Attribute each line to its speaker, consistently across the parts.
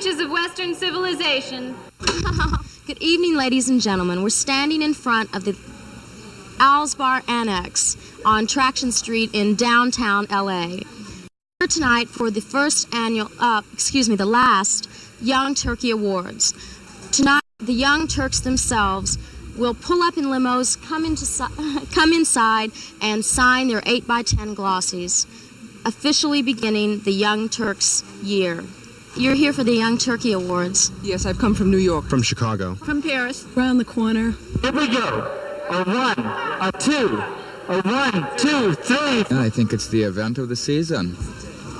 Speaker 1: features of Western civilization.
Speaker 2: Good evening, ladies and gentlemen. We're standing in front of the Owl's Bar Annex on Traction Street in downtown LA. We're here tonight for the the last Young Turkey Awards. Tonight, the Young Turks themselves will pull up in limos, come inside, and sign their 8x10 glossies, officially beginning the Young Turks year. You're here for the Young Turkey Awards.
Speaker 3: Yes, I've come from New York.
Speaker 4: From Chicago.
Speaker 1: From Paris.
Speaker 3: Around the corner.
Speaker 5: Here we go. A 1, a 2, a 1, 2, 3.
Speaker 6: I think it's the event of the season.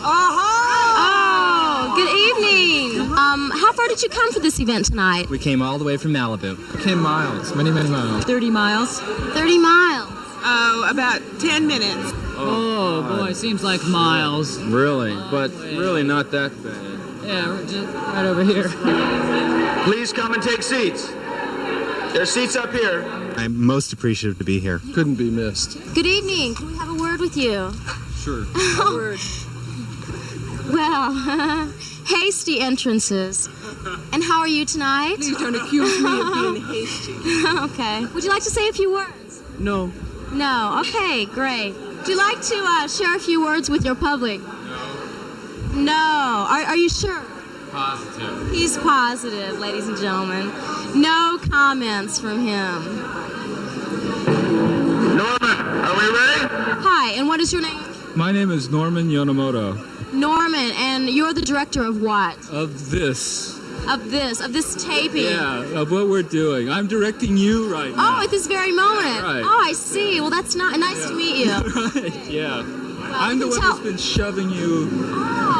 Speaker 2: Oh, good evening. How far did you come for this event tonight?
Speaker 4: We came all the way from Malibu. We came miles, many, many miles.
Speaker 3: 30 miles.
Speaker 2: 30 miles.
Speaker 3: Oh, about 10 minutes.
Speaker 7: Oh, boy, seems like miles.
Speaker 6: Really? But really not that bad.
Speaker 7: Yeah, just right over here.
Speaker 5: Please come and take seats. There's seats up here.
Speaker 4: I'm most appreciative to be here.
Speaker 6: Couldn't be missed.
Speaker 2: Good evening. Can we have a word with you?
Speaker 6: Sure.
Speaker 3: Word.
Speaker 2: Well, hasty entrances. And how are you tonight?
Speaker 3: Please don't accuse me of being hasty.
Speaker 2: Okay. Would you like to say a few words?
Speaker 6: No.
Speaker 2: No. Okay, great. Would you like to share a few words with your public? No. Are you sure?
Speaker 6: Positive.
Speaker 2: He's positive, ladies and gentlemen. No comments from him.
Speaker 5: Norman, are we ready?
Speaker 2: Hi, and what is your name?
Speaker 6: My name is Norman Yonemoto.
Speaker 2: Norman, and you're the director of what?
Speaker 6: Of this.
Speaker 2: Of this taping.
Speaker 6: Yeah, of what we're doing. I'm directing you right now.
Speaker 2: Oh, at this very moment.
Speaker 6: Right.
Speaker 2: Oh, I see. Well, that's nice to meet you.
Speaker 6: Right, yeah.
Speaker 2: Well,
Speaker 6: I'm the one that's been shoving you,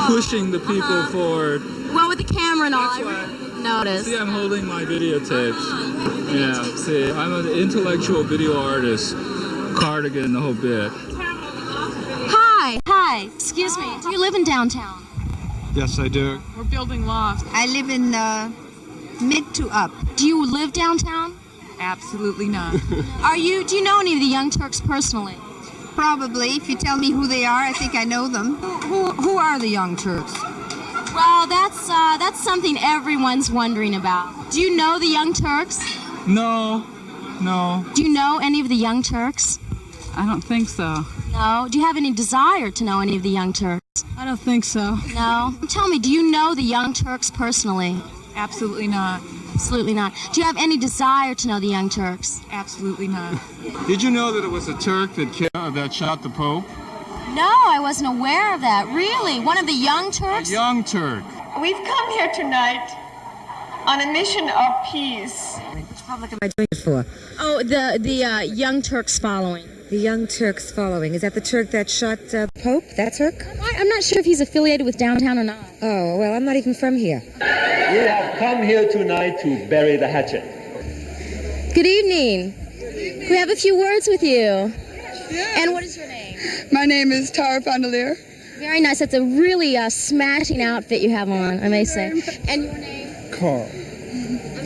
Speaker 6: pushing the people forward.
Speaker 2: Well, with the camera and all,
Speaker 6: That's
Speaker 2: I
Speaker 6: why.
Speaker 2: really noticed.
Speaker 6: See, I'm holding my videotapes.
Speaker 2: You have
Speaker 6: Yeah,
Speaker 2: videotapes.
Speaker 6: see, I'm an intellectual video artist. Cardigan, the whole bit.
Speaker 2: Hi. Excuse me. Do you live in downtown?
Speaker 4: Yes, I do.
Speaker 3: We're building lofts.
Speaker 8: I live in mid to up.
Speaker 2: Do you live downtown?
Speaker 3: Absolutely not.
Speaker 2: Do you know any of the Young Turks personally?
Speaker 8: Probably. If you tell me who they are, I think I know them. Who are the Young Turks?
Speaker 2: Well, that's something everyone's wondering about. Do you know the Young Turks?
Speaker 6: No.
Speaker 2: Do you know any of the Young Turks?
Speaker 3: I don't think so.
Speaker 2: No. Do you have any desire to know any of the Young Turks?
Speaker 3: I don't think so.
Speaker 2: No. Tell me, do you know the Young Turks personally?
Speaker 3: Absolutely not.
Speaker 2: Absolutely not. Do you have any desire to know the Young Turks?
Speaker 3: Absolutely not.
Speaker 6: Did you know that it was a Turk that shot the Pope?
Speaker 2: No, I wasn't aware of that. Really? One of the Young Turks?
Speaker 6: Young Turk.
Speaker 9: We've come here tonight on a mission of peace.
Speaker 8: Which public am I doing it for?
Speaker 2: Oh, the Young Turks following.
Speaker 8: The Young Turks following. Is that the Turk that shot Pope? That Turk?
Speaker 2: I'm not sure if he's affiliated with downtown or not.
Speaker 8: Oh, well, I'm not even from here.
Speaker 10: We have come here tonight to bury the hatchet.
Speaker 2: Good evening. Can we have a few words with you?
Speaker 3: Yeah.
Speaker 2: And what is your name?
Speaker 3: My name is Tara Fondelier.
Speaker 2: Very nice. That's a really smashing outfit you have on, I may say. And your name?
Speaker 4: Carl.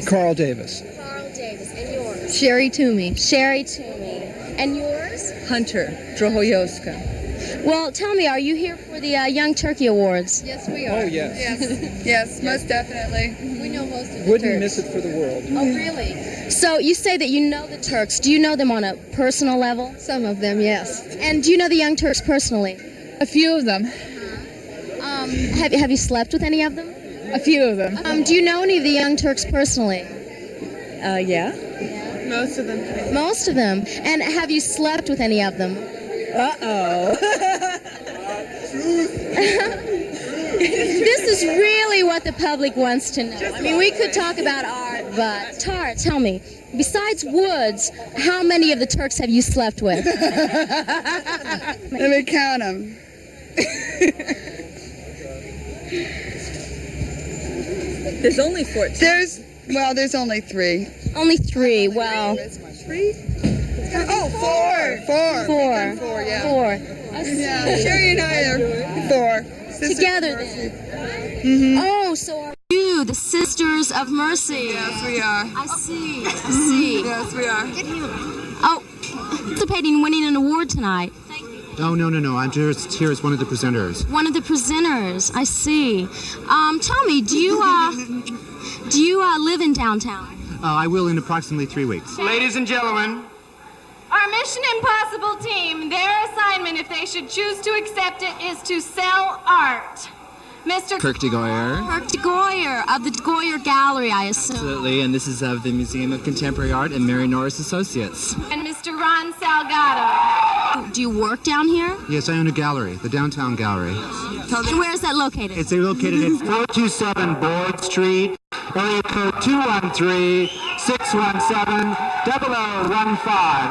Speaker 4: Carl Davis.
Speaker 2: Carl Davis. And yours?
Speaker 3: Sherry Toomey.
Speaker 2: Sherry Toomey. And yours?
Speaker 3: Hunter Drohoyoska.
Speaker 2: Well, tell me, are you here for the Young Turkey Awards?
Speaker 3: Yes, we are.
Speaker 4: Oh, yes.
Speaker 3: Yes, most definitely. We know most of the
Speaker 4: Wouldn't miss it for the world.
Speaker 2: Oh, really? So you say that you know the Turks. Do you know them on a personal level?
Speaker 3: Some of them, yes.
Speaker 2: And do you know the Young Turks personally?
Speaker 3: A few of them.
Speaker 2: Have you slept with any of them?
Speaker 3: A few of them.
Speaker 2: Do you know any of the Young Turks personally?
Speaker 3: Yeah. Most of them.
Speaker 2: Most of them. And have you slept with any of them?
Speaker 3: Uh-oh.
Speaker 2: This is really what the public wants to know. I mean, we could talk about art, but Tara, tell me, besides Woods, how many of the Turks have you slept with?
Speaker 3: Let me count them. There's only 14. There's only 3.
Speaker 2: Only 3. Well,
Speaker 3: 3? Oh, 4. 4.
Speaker 2: 4.
Speaker 3: 4, yeah.
Speaker 2: 4.
Speaker 3: Yeah, Sherry and I are 4.
Speaker 2: Together then.
Speaker 3: Mm-hmm.
Speaker 2: Oh, so are you the Sisters of Mercy?
Speaker 3: Yes, we are.
Speaker 2: I see. I see.
Speaker 3: Yes, we are.
Speaker 2: Oh, participating in winning an award tonight. Thank you.
Speaker 4: Oh, no. I'm just here as one of the presenters.
Speaker 2: One of the presenters. I see. Tell me, do you live in downtown?
Speaker 4: I will in approximately 3 weeks.
Speaker 5: Ladies and gentlemen,
Speaker 1: Our Mission Impossible team, their assignment, if they should choose to accept it, is to sell art. Mr.
Speaker 11: Kirk de Goyer.
Speaker 2: Kirk de Goyer of the de Goyer Gallery, I assume.
Speaker 11: Absolutely, and this is of the Museum of Contemporary Art and Mary Norris Associates.
Speaker 1: And Mr. Ron Salgado.
Speaker 2: Do you work down here?
Speaker 4: Yes, I own a gallery, the Downtown Gallery.
Speaker 2: And where is that located?
Speaker 4: It's located at
Speaker 5: 427 Board Street, area code 213-617-0015.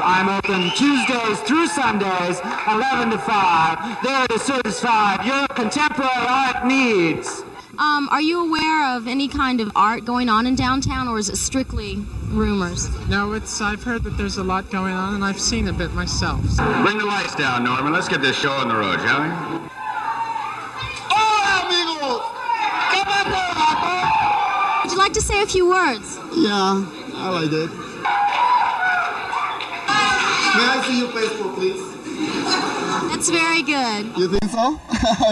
Speaker 5: I'm open Tuesdays through Sundays, 11 to 5, there to satisfy your contemporary art needs.
Speaker 2: Are you aware of any kind of art going on in downtown, or is it strictly rumors?
Speaker 7: No, I've heard that there's a lot going on, and I've seen a bit myself.
Speaker 12: Bring the lights down, Norman. Let's get this show on the road, shall we?
Speaker 2: Would you like to say a few words?
Speaker 13: Yeah, I like it. May I see your passport, please?
Speaker 2: That's very good.
Speaker 13: You think so?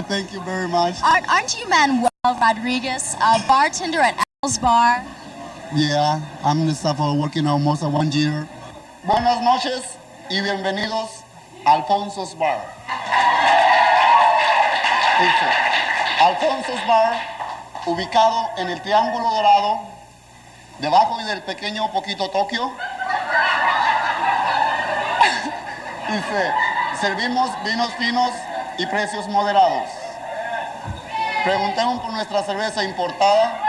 Speaker 13: Thank you very much.
Speaker 2: Aren't you Manuel Rodriguez, a bartender at Al's Bar?
Speaker 13: Yeah, I'm in the staff for working almost 1 year. Buenas noches y bienvenidos a Alfonso's Bar. Dice, Alfonso's Bar, ubicado en el Triángulo Dorado, debajo del pequeño Poquito Tokio. Dice, servimos vinos finos y precios moderados. Preguntemos por nuestra cerveza importada.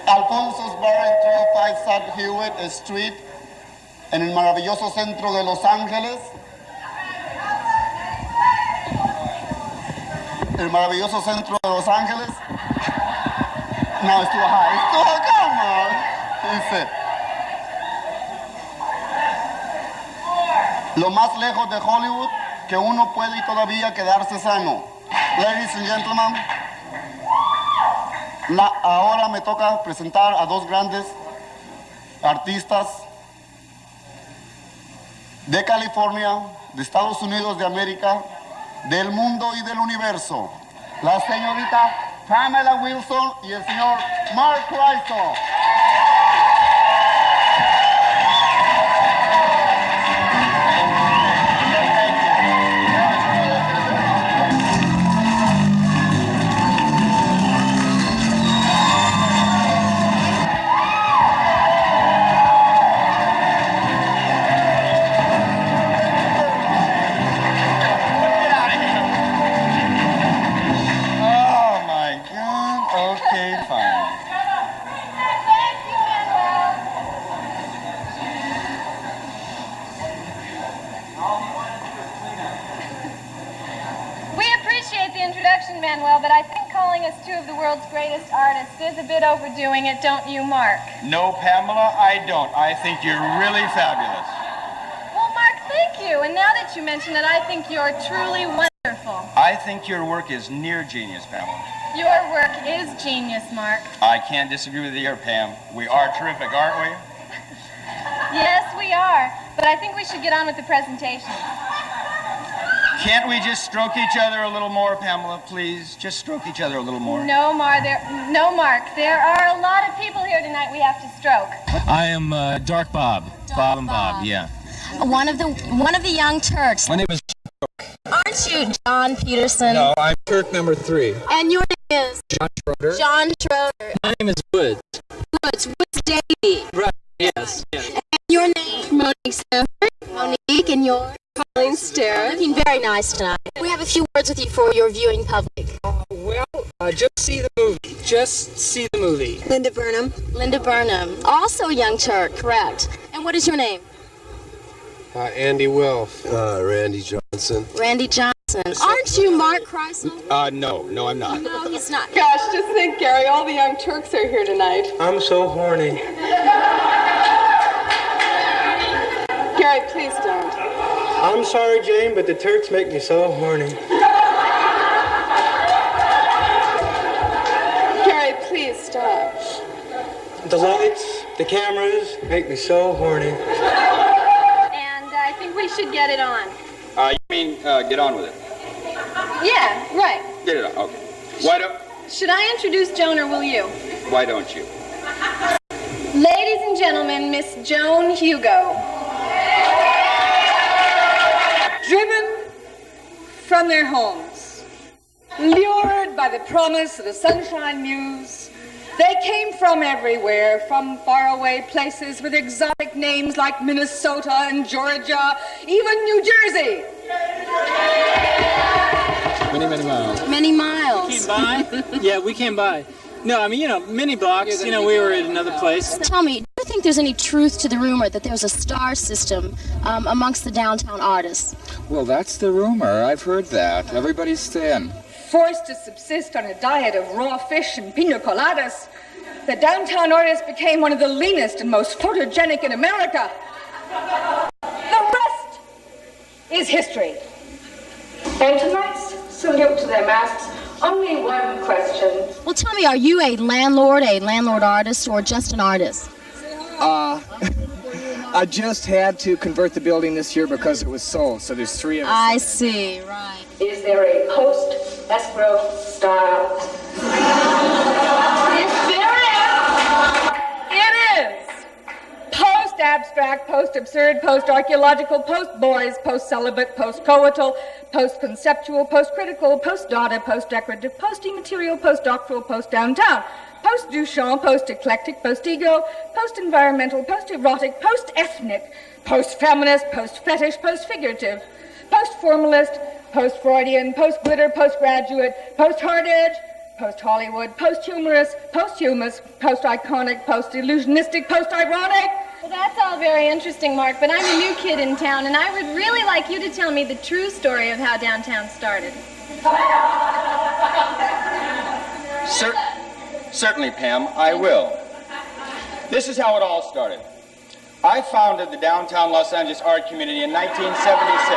Speaker 13: Alfonso's Bar en 305 South Hewitt Street, en el maravilloso centro de Los Ángeles. El maravilloso centro de Los Ángeles. No, it's too high. It's too high. Come on. Dice, lo más lejos de Hollywood que uno puede todavía quedarse sano. Ladies and gentlemen, ahora me toca presentar a dos grandes artistas de California, de Estados Unidos de América, del mundo y del universo. La señorita Pamela Wilson y el señor Mark Rysel.
Speaker 9: Manuel, but I think calling us two of the world's greatest artists is a bit overdoing it, don't you, Mark?
Speaker 12: No, Pamela, I don't. I think you're really fabulous.
Speaker 9: Well, Mark, thank you. And now that you mention it, I think you're truly wonderful.
Speaker 12: I think your work is near genius, Pamela.
Speaker 9: Your work is genius, Mark.
Speaker 12: I can't disagree with you here, Pam. We are terrific, aren't we?
Speaker 9: Yes, we are. But I think we should get on with the presentation.
Speaker 12: Can't we just stroke each other a little more, Pamela, please? Just stroke each other a little more.
Speaker 9: No, Mark. There are a lot of people here tonight we have to stroke.
Speaker 14: I am Dark Bob. Bob and Bob, yeah.
Speaker 2: One of the young Turks.
Speaker 14: My name is
Speaker 2: Aren't you John Peterson?
Speaker 14: No, I'm Turk number 3.
Speaker 2: And your name is?
Speaker 14: John Schroeder.
Speaker 2: John Schroeder.
Speaker 14: My name is Woods.
Speaker 2: Woods Davey.
Speaker 14: Right, yes.
Speaker 2: And your name? Monique Stanford. Monique, and yours? Colleen Starrett. Looking very nice tonight. We have a few words with you for your viewing public.
Speaker 14: Just see the movie. Just see the movie.
Speaker 8: Linda Burnham.
Speaker 2: Linda Burnham. Also a young Turk, correct. And what is your name?
Speaker 15: Andy Wilf. Randy Johnson.
Speaker 2: Randy Johnson. Aren't you Mark Kreisel?
Speaker 15: No, I'm not.
Speaker 2: No, he's not.
Speaker 9: Gosh, just think, Gary, all the young Turks are here tonight.
Speaker 15: I'm so horny.
Speaker 9: Gary, please don't.
Speaker 15: I'm sorry, Jane, but the Turks make me so horny.
Speaker 9: Gary, please stop.
Speaker 15: The lights, the cameras make me so horny.
Speaker 9: And I think we should get it on.
Speaker 12: You mean, get on with it.
Speaker 9: Yeah, right.
Speaker 12: Get it on, okay. Why don't...
Speaker 9: Should I introduce Joan or will you?
Speaker 12: Why don't you?
Speaker 9: Ladies and gentlemen, Miss Joan Hugo.
Speaker 16: Driven from their homes, lured by the promise of the Sunshine Muse, they came from everywhere, from faraway places with exotic names like Minnesota and Georgia, even New Jersey.
Speaker 14: Many miles.
Speaker 2: Many miles.
Speaker 14: Came by? Yeah, we came by. No, I mean, many blocks. We were at another place.
Speaker 2: Tell me, do you think there's any truth to the rumor that there's a star system amongst the downtown artists?
Speaker 6: Well, that's the rumor. I've heard that. Everybody's thin.
Speaker 16: Forced to subsist on a diet of raw fish and pina coladas, the downtown artist became one of the leanest and most photogenic in America. The rest is history. And tonight's salute to their masks, only one question.
Speaker 2: Well, tell me, are you a landlord artist, or just an artist?
Speaker 11: I just had to convert the building this year because it was sold, so there's 3 of us.
Speaker 2: I see, right.
Speaker 16: Is there a post-escrow style? There is! It is! Post-abstract, post-absurd, post-archaeological, post-boys, post-celibate, post-coital, post-conceptual, post-critical, post-data, post-decorative, post-immaterial, post-doctoral, post-downtown, post-Duchamp, post-eclectic, post-ego, post-environmental, post-erotic, post-ethnic, post-feminist, post-fetish, post-figurative, post-formalist, post-Freudian, post-glitter, post-graduate, post-hard edge, post-Hollywood, post-humorous, posthumous, post-iconic, post-illusionistic, post-ironic.
Speaker 9: Well, that's all very interesting, Mark, but I'm a new kid in town, and I would really like you to tell me the true story of how downtown started.
Speaker 12: Certainly, Pam, I will. This is how it all started. I founded the downtown Los Angeles art community in 1976.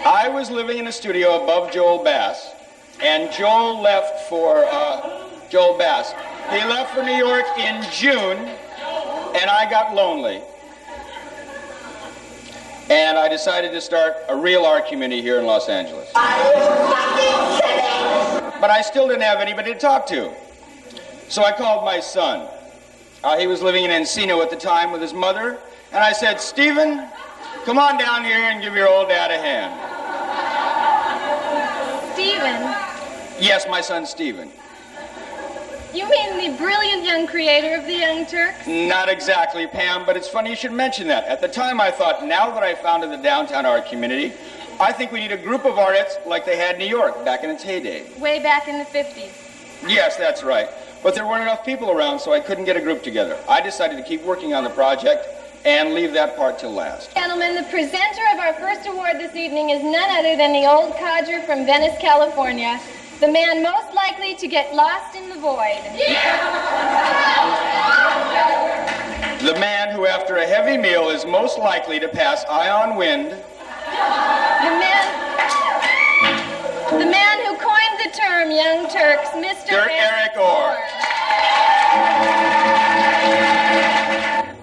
Speaker 12: I was living in a studio above Joel Bass, and Joel left for, Joel Bass. He left for New York in June, and I got lonely. And I decided to start a real art community here in Los Angeles. But I still didn't have anybody to talk to. So I called my son. He was living in Encino at the time with his mother. And I said, Stephen, come on down here and give your old dad a hand.
Speaker 9: Stephen?
Speaker 12: Yes, my son Stephen.
Speaker 9: You mean the brilliant young creator of the Young Turks?
Speaker 12: Not exactly, Pam, but it's funny you should mention that. At the time I thought, now that I founded the downtown art community, I think we need a group of artists like they had in New York back in its heyday.
Speaker 9: Way back in the 50s.
Speaker 12: Yes, that's right. But there weren't enough people around, so I couldn't get a group together. I decided to keep working on the project and leave that part till last.
Speaker 9: Gentlemen, the presenter of our first award this evening is none other than the old codger from Venice, California, the man most likely to get lost in the void.
Speaker 12: The man who, after a heavy meal, is most likely to pass ion wind.
Speaker 9: The man who coined the term Young Turks, Mr.
Speaker 12: Eric Orr.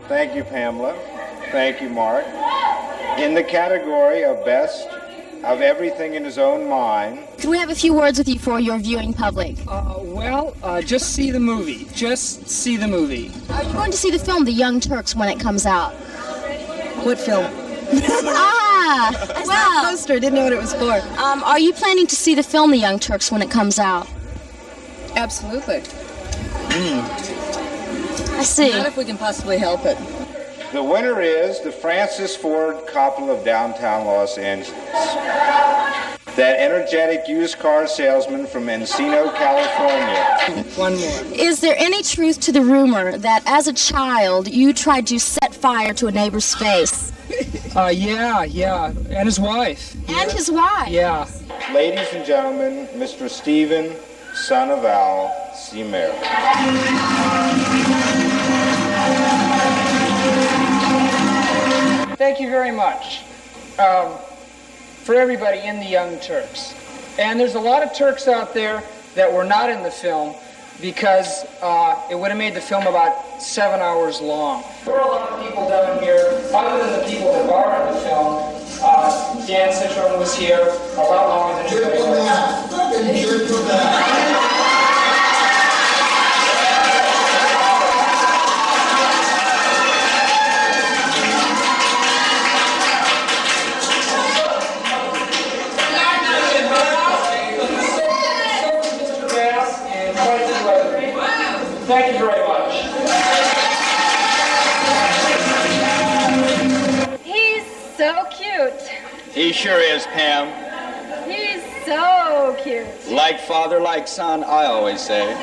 Speaker 15: Thank you, Pamela. Thank you, Mark. In the category of best of everything in his own mind.
Speaker 2: Could we have a few words with you for your viewing public?
Speaker 14: Just see the movie. Just see the movie.
Speaker 2: Are you going to see the film The Young Turks when it comes out?
Speaker 3: What film?
Speaker 2: I
Speaker 3: saw the poster. Didn't know what it was for.
Speaker 2: Are you planning to see the film The Young Turks when it comes out?
Speaker 3: Absolutely.
Speaker 2: I see.
Speaker 3: Not if we can possibly help it.
Speaker 15: The winner is the Francis Ford Coppola of downtown Los Angeles. That energetic used car salesman from Encino, California.
Speaker 14: One more.
Speaker 2: Is there any truth to the rumor that as a child you tried to set fire to a neighbor's face?
Speaker 14: Yeah. And his wife.
Speaker 2: And his wife?
Speaker 14: Yeah.
Speaker 15: Ladies and gentlemen, Mr. Stephen, son of Al, C. Merrill.
Speaker 14: Thank you very much for everybody in the Young Turks. And there's a lot of Turks out there that were not in the film,
Speaker 11: because it would have made the film about 7 hours long. There were a lot of people down here, other than the people that are in the film. Dan Citron was here a lot longer than anybody else. Thank you very much.
Speaker 9: He's so cute.
Speaker 12: He sure is, Pam.
Speaker 9: He's so cute.
Speaker 12: Like father, like son, I always say.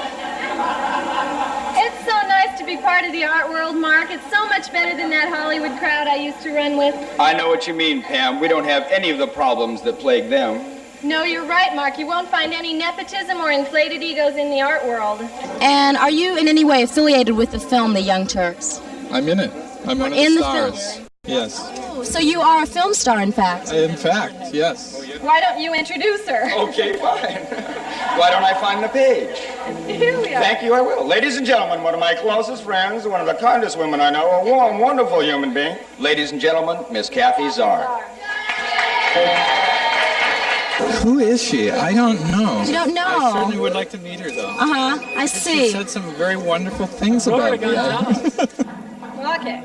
Speaker 9: It's so nice to be part of the art world, Mark. It's so much better than that Hollywood crowd I used to run with.
Speaker 12: I know what you mean, Pam. We don't have any of the problems that plague them.
Speaker 9: No, you're right, Mark. You won't find any nepotism or inflated egos in the art world.
Speaker 2: And are you in any way affiliated with the film The Young Turks?
Speaker 6: I'm in it. I'm one of the stars. Yes.
Speaker 2: Oh, so you are a film star, in fact?
Speaker 6: In fact, yes.
Speaker 9: Why don't you introduce her?
Speaker 12: Okay, fine. Why don't I find the page?
Speaker 9: Here we are.
Speaker 12: Thank you, I will. Ladies and gentlemen, one of my closest friends, one of the kindest women I know, a warm, wonderful human being. Ladies and gentlemen, Miss Kathy Czar.
Speaker 6: Who is she? I don't know.
Speaker 2: You don't know?
Speaker 6: I certainly would like to meet her, though.
Speaker 2: Uh-huh, I see.
Speaker 6: She said some very wonderful things about me.
Speaker 16: Okay.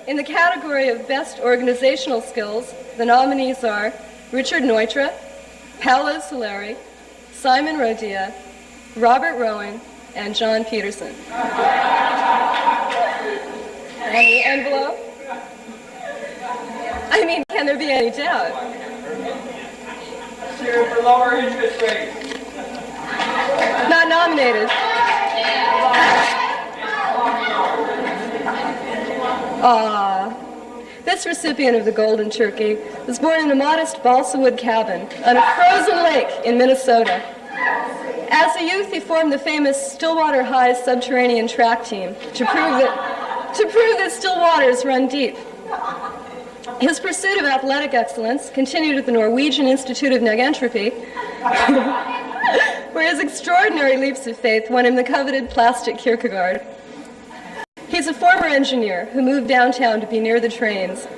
Speaker 16: In the category of Best Organizational Skills, the nominees are Richard Neutra, Paolo Soleri, Simon Rodia, Robert Rowan, and John Peterson. And the envelope? I mean, can there be any doubt?
Speaker 11: For lower interest rates.
Speaker 16: Not nominated. This recipient of the Golden Turkey was born in a modest balsa wood cabin on a frozen lake in Minnesota. As a youth, he formed the famous Stillwater High subterranean track team to prove that still waters run deep. His pursuit of athletic excellence continued at the Norwegian Institute of Negentropy, where his extraordinary leaps of faith won him the coveted plastic Kierkegaard. He's a former engineer who moved downtown to be near the trains,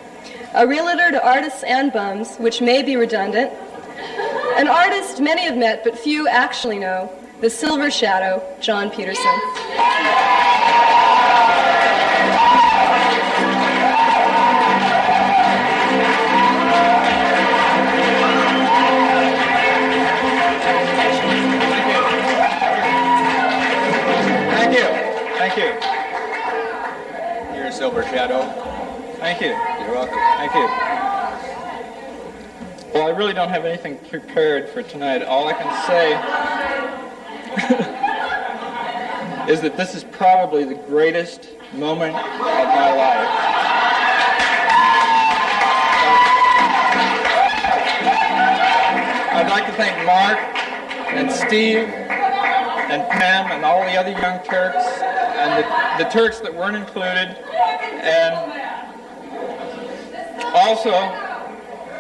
Speaker 16: a realtor to artists and bums, which may be redundant, an artist many have met but few actually know, the Silver Shadow, John Peterson.
Speaker 12: Thank you. You're a Silver Shadow.
Speaker 6: Thank you.
Speaker 12: You're welcome.
Speaker 6: Thank you. Well, I really don't have anything prepared for tonight. All I can say is that this is probably the greatest moment of my life. I'd like to thank Mark and Steve and Pam and all the other young Turks and the Turks that weren't included. And also,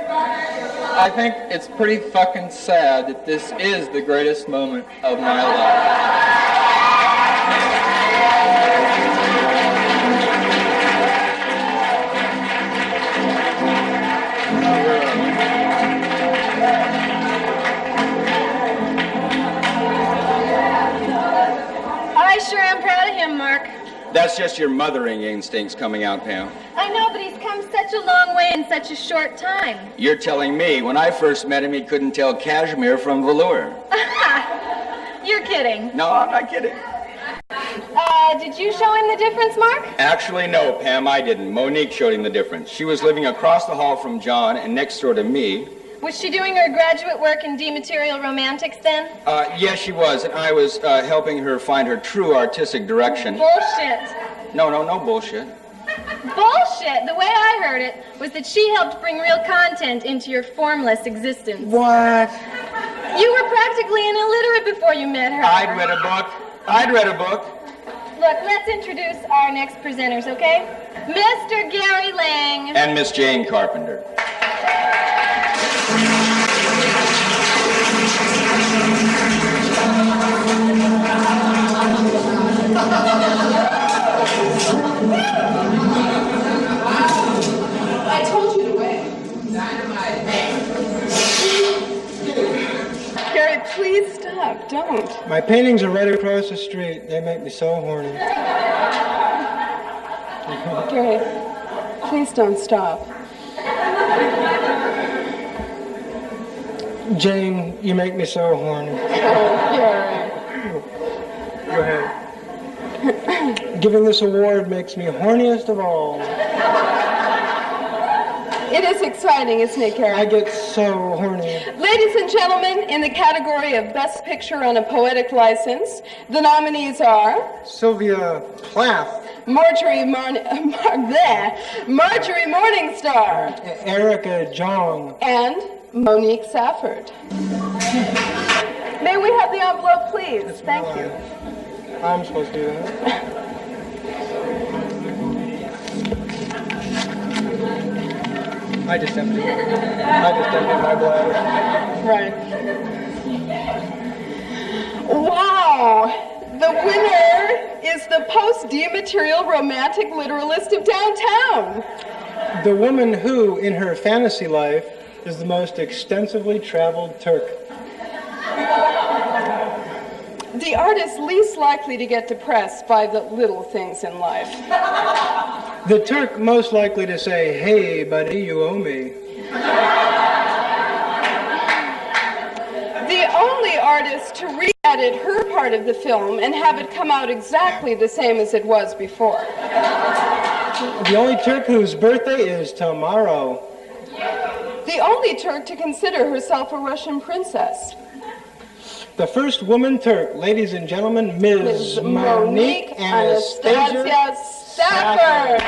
Speaker 6: I think it's pretty fucking sad that this is the greatest moment of my life.
Speaker 9: I sure am proud of him, Mark.
Speaker 12: That's just your mothering instincts coming out, Pam.
Speaker 9: I know, but he's come such a long way in such a short time.
Speaker 12: You're telling me when I first met him, he couldn't tell cashmere from velour.
Speaker 9: You're kidding.
Speaker 12: No, I'm not kidding.
Speaker 9: Did you show him the difference, Mark?
Speaker 12: Actually, no, Pam, I didn't. Monique showed him the difference. She was living across the hall from John and next door to me.
Speaker 9: Was she doing her graduate work in dematerial romantics then?
Speaker 12: Yes, she was, and I was helping her find her true artistic direction.
Speaker 9: Bullshit.
Speaker 12: No bullshit.
Speaker 9: Bullshit! The way I heard it was that she helped bring real content into your formless existence.
Speaker 12: What?
Speaker 9: You were practically an illiterate before you met her.
Speaker 12: I'd read a book.
Speaker 9: Look, let's introduce our next presenters, okay? Mr. Gary Lang.
Speaker 12: And Miss Jane Carpenter.
Speaker 17: up. Don't.
Speaker 18: My paintings are right across the street. They make me so horny.
Speaker 17: Gary, please don't stop.
Speaker 18: Jane, you make me so horny.
Speaker 17: Oh, Gary.
Speaker 18: Go ahead. Giving this award makes me horniest of all.
Speaker 17: It is exciting, isn't it, Gary?
Speaker 18: I get so horny.
Speaker 17: Ladies and gentlemen, in the category of Best Picture on a Poetic License, the nominees are
Speaker 18: Sylvia Plath,
Speaker 17: Marjorie Morningstar,
Speaker 18: Erica Jong,
Speaker 17: and Monique Safford. May we have the envelope, please? Thank you.
Speaker 18: I'm supposed to do that. I just emptied my bladder.
Speaker 17: Right. Wow! The winner is the post-dematerial romantic literalist of downtown.
Speaker 18: The woman who, in her fantasy life, is the most extensively traveled Turk.
Speaker 17: The artist least likely to get depressed by the little things in life.
Speaker 18: The Turk most likely to say, "Hey, buddy, you owe me."
Speaker 17: The only artist to re-edit her part of the film and have it come out exactly the same as it was before.
Speaker 18: The only Turk whose birthday is tomorrow.
Speaker 17: The only Turk to consider herself a Russian princess.
Speaker 18: The first woman Turk, ladies and gentlemen, Ms. Monique Anastasia
Speaker 17: Stafford.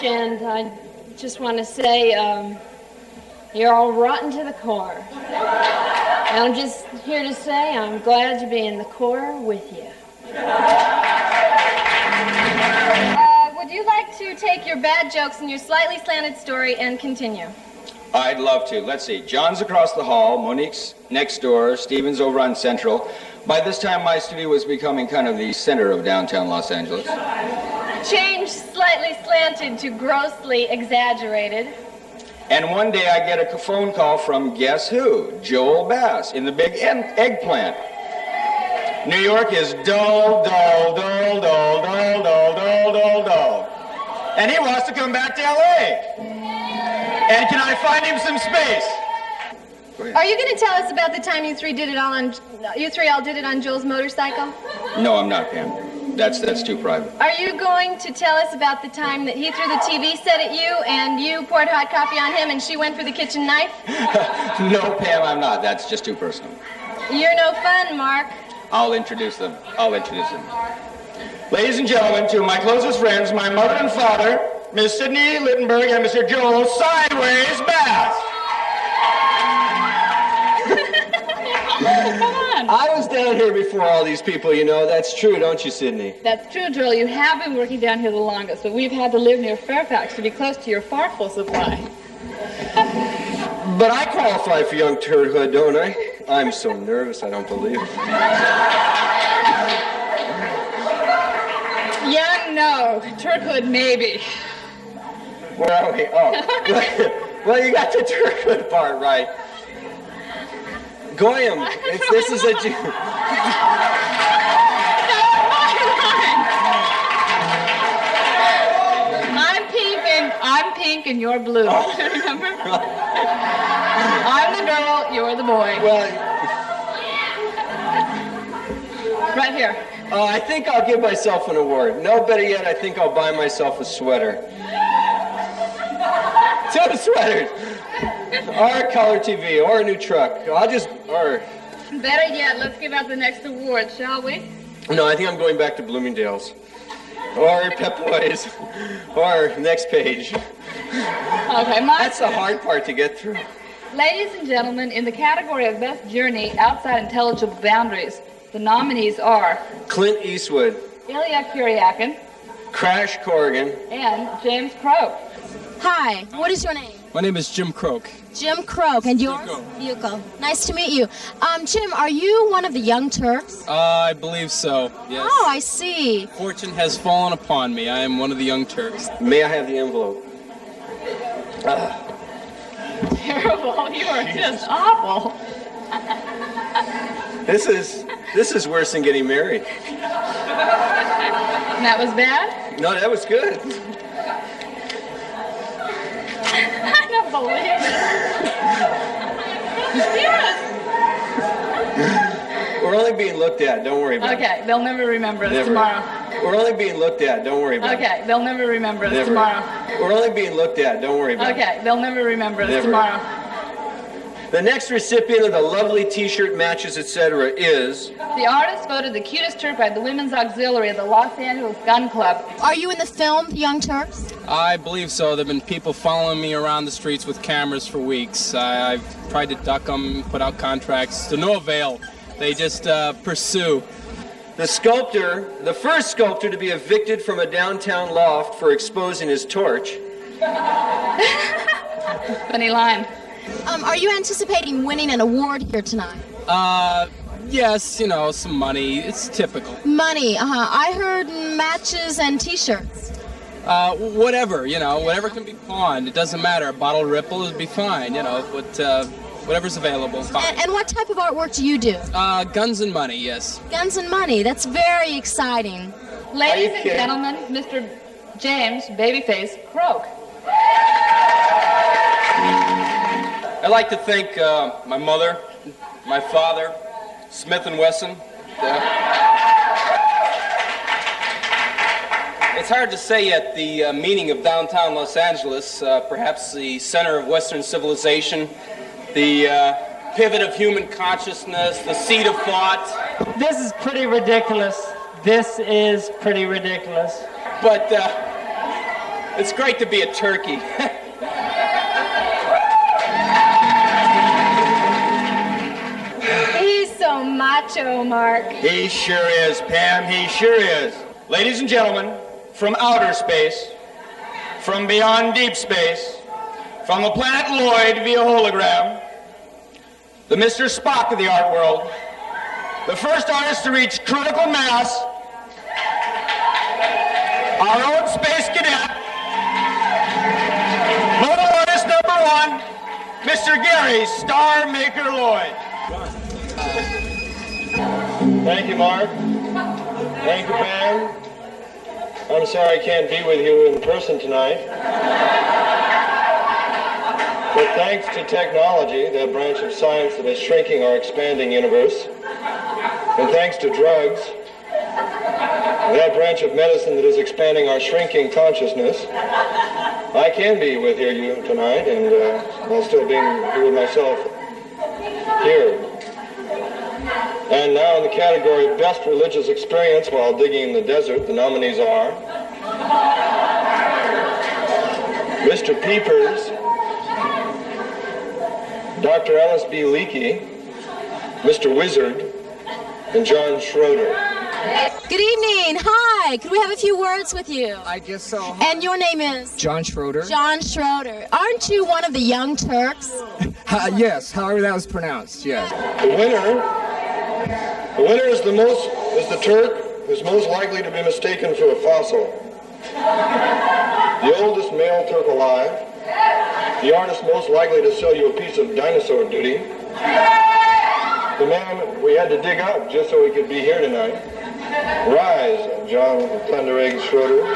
Speaker 9: And I just want to say, you're all rotten to the core. And I'm just here to say I'm glad to be in the core with you.
Speaker 1: Would you like to take your bad jokes and your slightly slanted story and continue?
Speaker 12: I'd love to. Let's see. John's across the hall. Monique's next door. Steven's over on Central. By this time, my studio was becoming kind of the center of downtown Los Angeles.
Speaker 1: Change slightly slanted to grossly exaggerated.
Speaker 12: And one day I get a phone call from guess who? Joel Bass in the big eggplant. New York is dull, dull, dull, dull, dull, dull, dull, dull, dull. And he wants to come back to L.A. And can I find him some space?
Speaker 1: Are you going to tell us about the time you three all did it on Joel's motorcycle?
Speaker 12: No, I'm not, Pam. That's too private.
Speaker 1: Are you going to tell us about the time that he threw the TV set at you and you poured hot coffee on him and she went for the kitchen knife?
Speaker 12: No, Pam, I'm not. That's just too personal.
Speaker 1: You're no fun, Mark.
Speaker 12: I'll introduce them. Ladies and gentlemen, two of my closest friends, my mother and father, Miss Sidney Littenberg and Mr. Joel Sideways Bass.
Speaker 1: Come on.
Speaker 19: I was down here before all these people, you know. That's true, don't you, Sidney?
Speaker 16: That's true, Joel. You have been working down here the longest, but we've had to live near Fairfax to be close to your farfel supply.
Speaker 19: But I qualify for young turdhood, don't I? I'm so nervous, I don't believe it.
Speaker 16: Yeah, no. Turkhood, maybe.
Speaker 19: Where are we? Oh. Well, you got the Turkhood part right. Goyim, this is a Jew.
Speaker 16: I'm pink and you're blue. Oh. Remember? I'm the girl, you're the boy.
Speaker 19: Well,
Speaker 16: right here.
Speaker 19: I think I'll give myself an award. No, better yet, I think I'll buy myself a sweater. 2 sweaters. Or a color TV, or a new truck.
Speaker 16: Better yet, let's give out the next award, shall we?
Speaker 19: No, I think I'm going back to Bloomingdale's. Or Pep Boys. Or next page.
Speaker 16: Okay,
Speaker 19: That's the hard part to get through.
Speaker 16: Ladies and gentlemen, in the category of Best Journey Outside Intelligible Boundaries, The nominees are
Speaker 19: Clint Eastwood,
Speaker 16: Ilya Kuryakin
Speaker 19: Crash Corrigan,
Speaker 16: and James Croak.
Speaker 2: Hi, what is your name?
Speaker 14: My name is Jim Croak.
Speaker 2: Jim Croak, and yours? Yuko. Nice to meet you. Jim, are you one of the Young Turks?
Speaker 14: I believe so, yes.
Speaker 2: Oh, I see.
Speaker 14: Fortune has fallen upon me. I am one of the Young Turks.
Speaker 19: May I have the envelope?
Speaker 16: Terrible. You are just awful.
Speaker 19: This is worse than getting married.
Speaker 16: That was bad?
Speaker 19: No, that was good.
Speaker 16: I don't believe it.
Speaker 19: We're only being looked at. Don't worry about it.
Speaker 16: Okay, they'll never remember us
Speaker 19: Never.
Speaker 16: tomorrow.
Speaker 19: We're only being looked at. Don't worry about it.
Speaker 16: Okay, they'll never remember us
Speaker 19: Never.
Speaker 16: tomorrow.
Speaker 19: We're only being looked at. Don't worry about it.
Speaker 16: Okay, they'll never remember us
Speaker 19: Never.
Speaker 16: tomorrow.
Speaker 19: The next recipient of the lovely T-shirt, matches, etc. is...
Speaker 16: The artist voted the cutest Turk by the Women's Auxiliary of the Los Angeles Gun Club.
Speaker 2: Are you in the film, The Young Turks?
Speaker 14: I believe so. There have been people following me around the streets with cameras for weeks. I've tried to duck them, put out contracts, to no avail. They just pursue.
Speaker 19: The sculptor, the first sculptor to be evicted from a downtown loft for exposing his torch.
Speaker 16: Funny line.
Speaker 2: Are you anticipating winning an award here tonight?
Speaker 14: Yes, you know, some money. It's typical.
Speaker 2: Money, I heard matches and T-shirts.
Speaker 14: Whatever, you know, whatever can be pawned. It doesn't matter. A bottle of Ripple would be fine, you know, but whatever's available, fine.
Speaker 2: And what type of artwork do you do?
Speaker 14: Guns and money, yes.
Speaker 2: Guns and money. That's very exciting.
Speaker 16: Ladies and gentlemen, Mr. James Babyface Croak.
Speaker 6: I'd like to thank my mother, my father, Smith & Wesson. It's hard to say yet the meaning of downtown Los Angeles, perhaps the center of Western civilization, the pivot of human consciousness, the seat of thought.
Speaker 5: This is pretty ridiculous. This is pretty ridiculous.
Speaker 6: But it's great to be a turkey.
Speaker 1: He's so macho, Mark.
Speaker 12: He sure is, Pam. He sure is. Ladies and gentlemen, from outer space, from beyond deep space, from the planet Lloyd via hologram, the Mr. Spock of the art world, the first artist to reach critical mass, our own space cadet, photo artist number 1, Mr. Gary Star Maker Lloyd.
Speaker 18: Thank you, Mark. Thank you, Pam. I'm sorry I can't be with you in person tonight. But thanks to technology, that branch of science that is shrinking our expanding universe, and thanks to drugs, that branch of medicine that is expanding our shrinking consciousness, I can be with you tonight, and while still being here with myself here. And now in the category of Best Religious Experience While Digging in the Desert, the nominees are Mr. Peepers, Dr. Alice B. Leakey, Mr. Wizard, and John Schroeder.
Speaker 2: Good evening. Hi. Could we have a few words with you?
Speaker 11: I guess so.
Speaker 2: And your name is?
Speaker 11: John Schroeder.
Speaker 2: John Schroeder. Aren't you one of the Young Turks?
Speaker 11: Yes, however that was pronounced, yes.
Speaker 18: The winner is the Turk who's most likely to be mistaken for a fossil. The oldest male Turk alive. The artist most likely to sell you a piece of dinosaur duty. The man we had to dig up just so he could be here tonight. Rise, John Thunderegg Schroeder.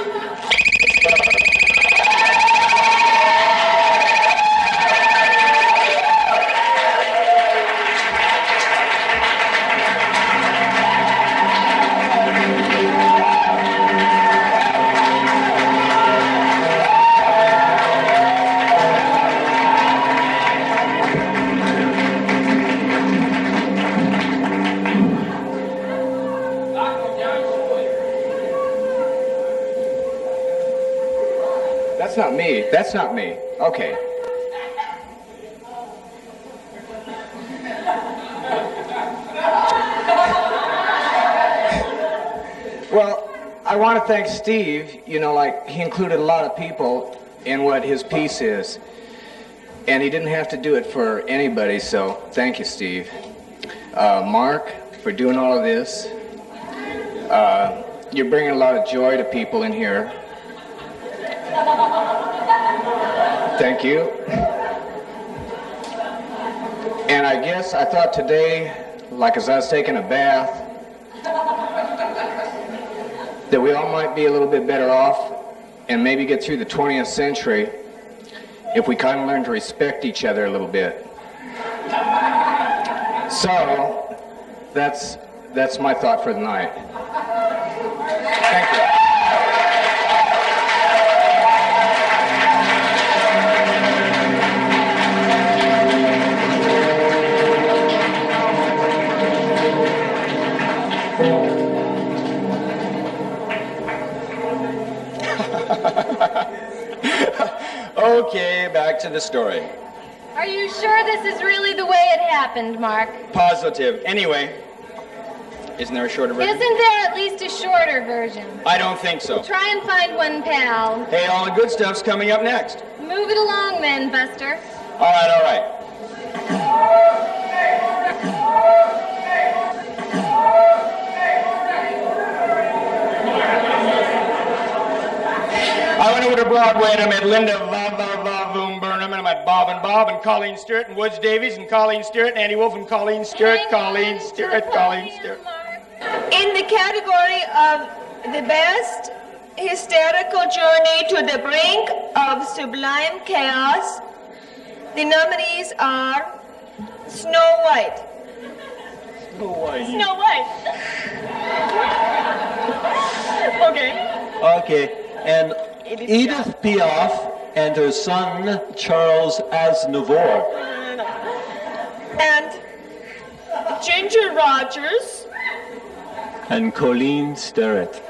Speaker 11: That's not me. That's not me. Okay. Well, I want to thank Steve. You know, like, he included a lot of people in what his piece is. And he didn't have to do it for anybody, so thank you, Steve. Mark, for doing all of this. You're bringing a lot of joy to people in here. Thank you. And I guess I thought today, like as I was taking a bath, that we all might be a little bit better off and maybe get through the 20th century if we kind of learn to respect each other a little bit. So, that's my thought for the night. Thank you.
Speaker 19: Okay, back to the story.
Speaker 1: Are you sure this is really the way it happened, Mark?
Speaker 19: Positive. Anyway, isn't there a shorter version?
Speaker 1: Isn't there at least a shorter version?
Speaker 19: I don't think so.
Speaker 1: Try and find one, pal.
Speaker 19: Hey, all the good stuff's coming up next.
Speaker 1: Move it along then, Buster.
Speaker 19: All right, all right. I went over to Broadway and I met Linda Voom Burnham, and I met Bob and Bob and Colleen Stewart and Woods Davies and Colleen Stewart and Annie Wolf and Colleen Stewart, Colleen Stewart.
Speaker 20: In the category of the best hysterical journey to the brink of sublime chaos, the nominees are Snow White.
Speaker 19: Snow White.
Speaker 20: Snow White. Okay.
Speaker 10: Okay, and Edith Piaf and her son Charles Aznavour.
Speaker 20: And Ginger Rogers.
Speaker 10: And Colleen Sterrett.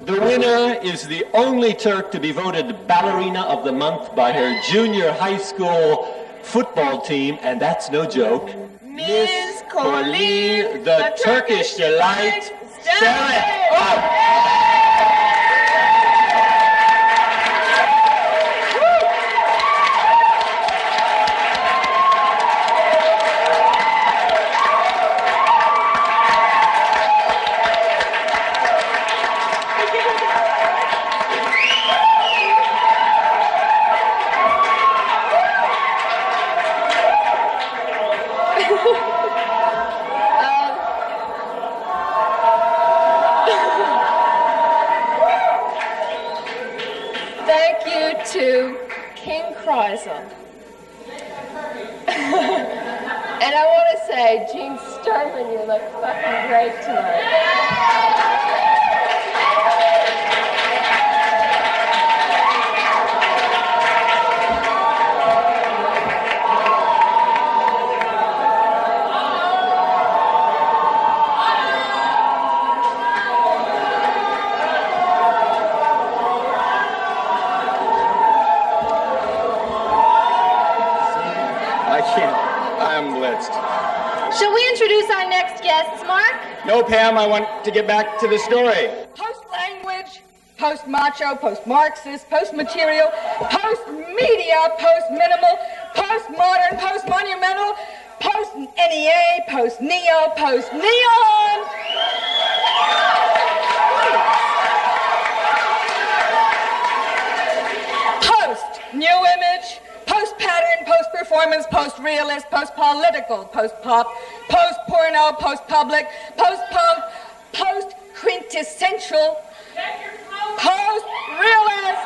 Speaker 10: The winner is the only Turk to be voted Ballerina of the Month by her junior high school football team, and that's no joke.
Speaker 20: Miss Colleen,
Speaker 10: the Turkish delight, Sterrett. Oh!
Speaker 9: Thank you to King Kreisel. And I want to say, Gene Sturman, you look fucking great tonight.
Speaker 19: I'm blitzed.
Speaker 1: Shall we introduce our next guests, Mark?
Speaker 19: No, Pam, I want to get back to the story.
Speaker 16: Post-language, post-macho, post-Marxist, post-material, post-media, post-minimal, post-modern, post-monumental, post-NEA, post-neo, post-neon. Post-new image, post-pattern, post-performance, post-realist, post-political, post-pop, post-porno, post-public, post-punk, post-quintessential, post-realist,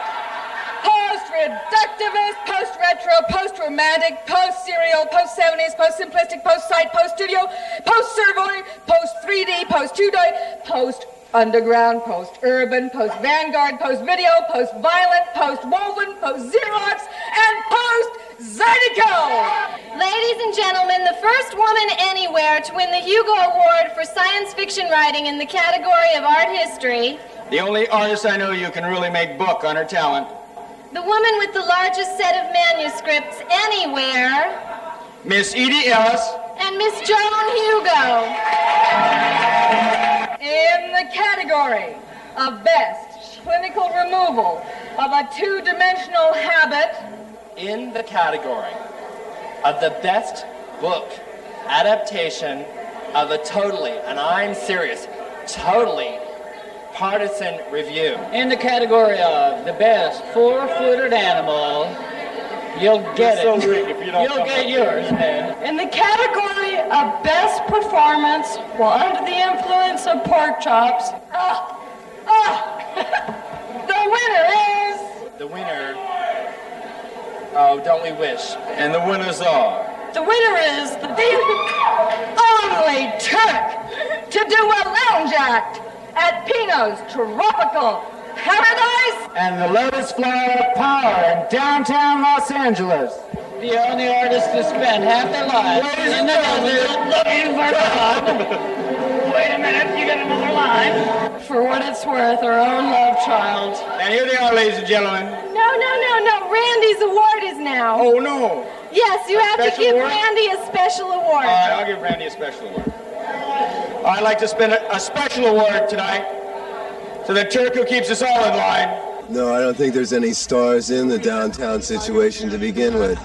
Speaker 16: post-reductivist, post-retro, post-romantic, post-serial, post-70s, post-simplistic, post-site, post-studio, post-servoy, post-3D, post-2D, post-underground, post-urban, post-vanguard, post-video, post-violent, post-woven, post-Xerox, and post-Zydeco!
Speaker 1: Ladies and gentlemen, the first woman anywhere to win the Hugo Award for science fiction writing in the category of art history.
Speaker 19: The only artist I know you can really make book on her talent.
Speaker 1: The woman with the largest set of manuscripts anywhere.
Speaker 19: Miss Edie Ellis.
Speaker 1: And Miss Joan Hugo.
Speaker 16: In the category of best clinical removal of a two-dimensional habit.
Speaker 21: In the category of the best book adaptation of a totally, and I'm serious, totally partisan review.
Speaker 22: In the category of the best four-footed animal, you'll get it. You'll get yours, man.
Speaker 20: In the category of best performance while under the influence of pork chops,
Speaker 16: the winner is...
Speaker 21: The winner, oh, don't we wish?
Speaker 12: And the winners are...
Speaker 20: the winner is the
Speaker 16: only Turk to do a lounge act at Pino's Tropical Paradise.
Speaker 5: And the Lotus Flower of Power in downtown Los Angeles.
Speaker 22: The only artists to spend half their lives in the desert looking for God. Wait a minute, you got another line.
Speaker 20: for what it's worth, our own love child.
Speaker 12: And here they are, ladies and gentlemen.
Speaker 1: No. Randy's award is now.
Speaker 12: Oh, no.
Speaker 1: Yes, you have to give
Speaker 12: award?
Speaker 1: Randy a special award.
Speaker 12: All right, I'll give Randy a special award. I'd like to spend a special award tonight to the Turk who keeps us all in line.
Speaker 23: No, I don't think there's any stars in the downtown situation to begin with.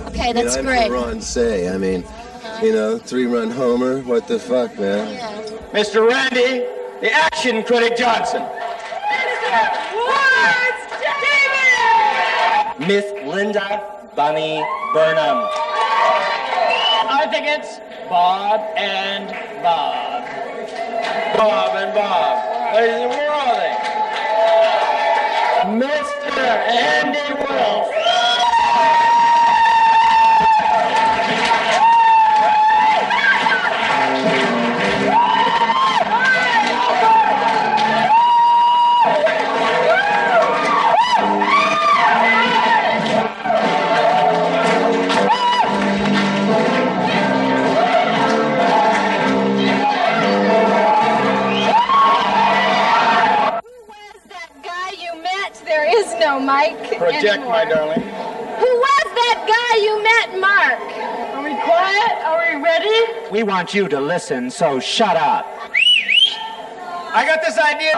Speaker 2: Okay, that's
Speaker 23: I'm
Speaker 2: great.
Speaker 23: for Ron Say. I mean, you know, 3-run homer. What the fuck, man?
Speaker 12: Mr. Randy, the action critic Johnson.
Speaker 21: Miss Linda Bunny Burnham.
Speaker 22: I think it's Bob and Bob.
Speaker 12: Bob and Bob. Ladies, where are they?
Speaker 22: Mr. Andy Wolf.
Speaker 1: There is no Mike
Speaker 12: Project,
Speaker 1: anymore.
Speaker 12: my darling.
Speaker 1: Who was that guy you met, Mark?
Speaker 20: Are we quiet? Are we ready?
Speaker 5: We want you to listen, so shut up.
Speaker 12: I got this idea.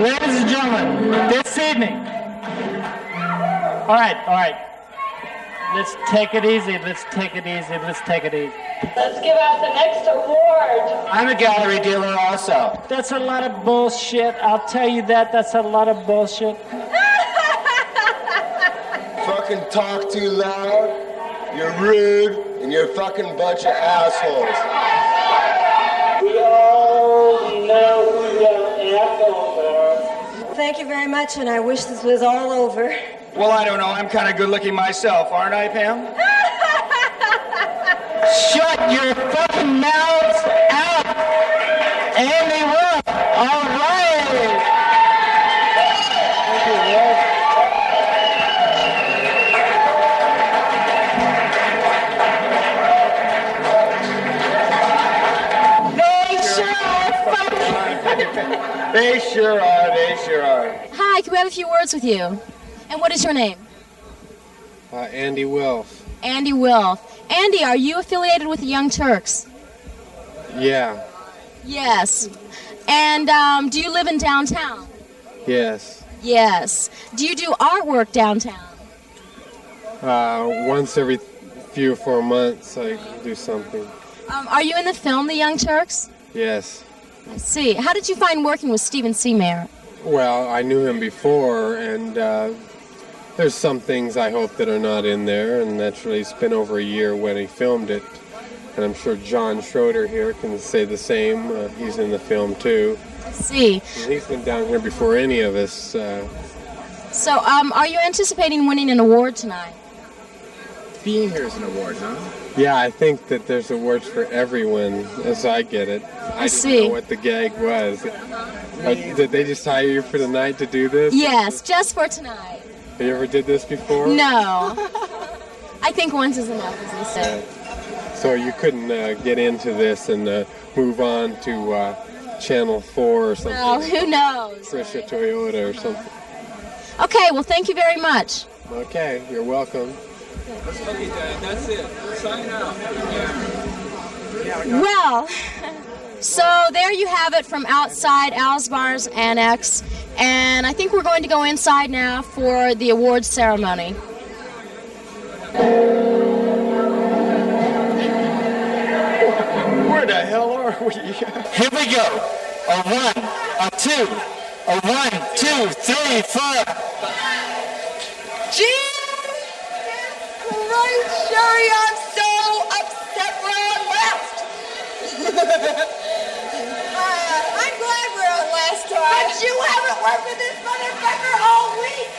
Speaker 5: Ladies and gentlemen, this evening. All right. Let's take it easy. Let's take it easy.
Speaker 20: Let's give out the next award.
Speaker 5: I'm a gallery dealer also. That's a lot of bullshit. I'll tell you that. That's a lot of bullshit.
Speaker 23: Fucking talk too loud. You're rude, and you're a fucking bunch of assholes.
Speaker 20: We all know who the assholes are.
Speaker 24: Thank you very much, and I wish this was all over.
Speaker 12: Well, I don't know. I'm kind of good looking myself, aren't I, Pam?
Speaker 5: Shut your fucking mouths out! Andy Wolf! All right! Thank you, Wolf.
Speaker 12: They sure are.
Speaker 2: Hi, can we have a few words with you? And what is your name?
Speaker 25: Andy Wilf.
Speaker 2: Andy Wilf. Andy, are you affiliated with the Young Turks?
Speaker 25: Yeah.
Speaker 2: Yes. And do you live in downtown?
Speaker 25: Yes.
Speaker 2: Yes. Do you do artwork downtown?
Speaker 25: Once every 3 or 4 months, I do something.
Speaker 2: Are you in the film The Young Turks?
Speaker 25: Yes.
Speaker 2: I see. How did you find working with Stephen Seamer?
Speaker 25: Well, I knew him before, and there's some things I hope that are not in there, and naturally it's been over a year when he filmed it. And I'm sure John Schroeder here can say the same. He's in the film too.
Speaker 2: I see.
Speaker 25: And he's been down here before any of us.
Speaker 2: So, are you anticipating winning an award tonight?
Speaker 4: Being here is an award, huh?
Speaker 25: Yeah, I think that there's awards for everyone, as I get it. I
Speaker 2: see.
Speaker 25: didn't know what the gag was. Did they just hire you for the night to do this?
Speaker 2: Yes, just for tonight.
Speaker 25: Have you ever did this before?
Speaker 2: No. I think once is enough, as they say.
Speaker 25: So you couldn't get into this and move on to Channel 4 or something.
Speaker 2: Well, who knows?
Speaker 25: Frisha Toyota or something.
Speaker 2: Okay, well, thank you very much.
Speaker 25: Okay, you're welcome.
Speaker 14: Okay, Dad, that's it. Sign out.
Speaker 2: Well, so there you have it from outside Al's Bar's Annex, and I think we're going to go inside now for the awards ceremony.
Speaker 19: Where the hell are we?
Speaker 5: Here we go. A 1, a 2, a 1, 2, 3, 4.
Speaker 16: Jesus Christ, Sherry, I'm so upset we're on last. I'm glad we're on last try. But you haven't worked with this motherfucker all week.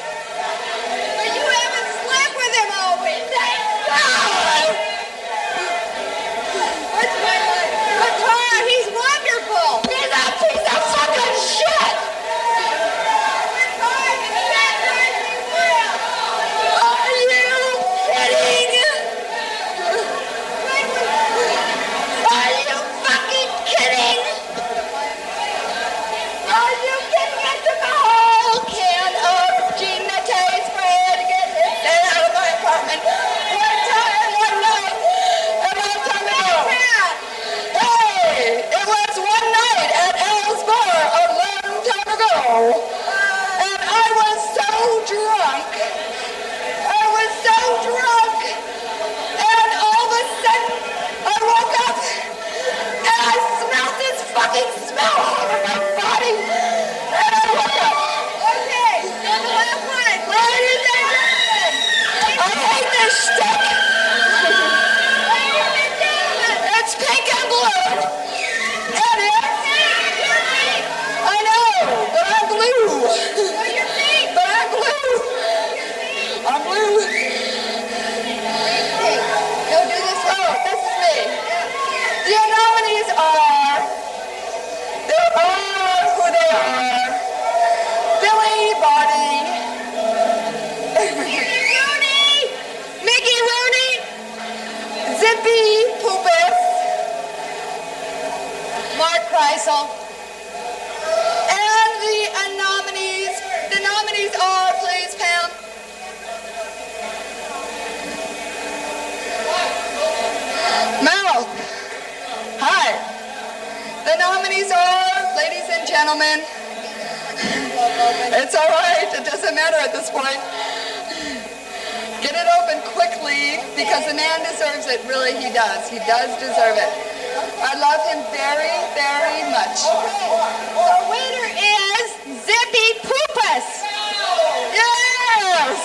Speaker 16: But you haven't slept with him all week. Thank God. What's my life? But Tara, he's wonderful. He's a piece of fucking shit. Are you kidding? Are you fucking kidding? Are you getting into the whole can of Gina Tay spray to get this thing out of my apartment? One time, one night, a long time ago. Hey, it was one night at Al's Bar a long time ago. And I was so drunk. I was so drunk. And all of a sudden, I woke up and I smelled this fucking smell all over my body. And I woke up. Okay, now the last one. Ladies and gentlemen, I hate this shtick. Ladies and gentlemen, it's pink and blue. And it's I know, but I'm blue. But I'm blue. I'm blue. No, do this. Oh, this is me. The nominees are, they are who they are. Billy Body. Mickey Rooney. Zippy Poopus. Mark Kreisel. And the nominees are, please, Pam. Mel. Hi. The nominees are, ladies and gentlemen. It's all right. It doesn't matter at this point. Get it open quickly because the man deserves it. Really, he does. He does deserve it. I love him very, very much. The winner is Zippy Poopus. Yes.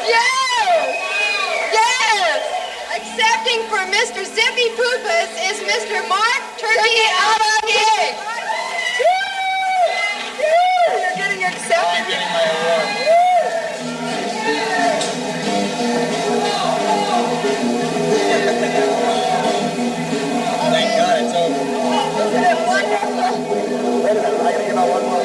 Speaker 16: Yes. Yes. Accepting for Mr. Zippy Poopus is Mr. Mark Turkey Alabama. You're getting accepted.
Speaker 19: I'm getting my award.
Speaker 12: Thank God it's over.
Speaker 16: Isn't it wonderful?
Speaker 12: Wait a minute, I gotta give out one more.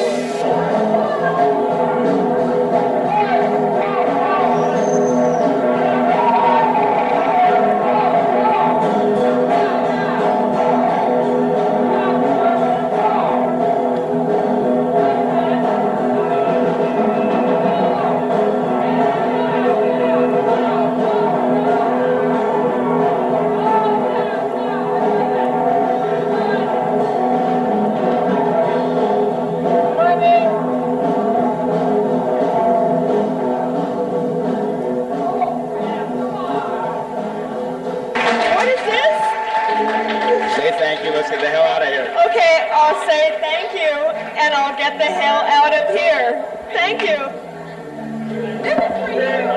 Speaker 16: What is this?
Speaker 12: Say thank you, let's get the hell out of here.
Speaker 20: Okay, I'll say thank you, and I'll get the hell out of here. Thank you.
Speaker 16: This is for you.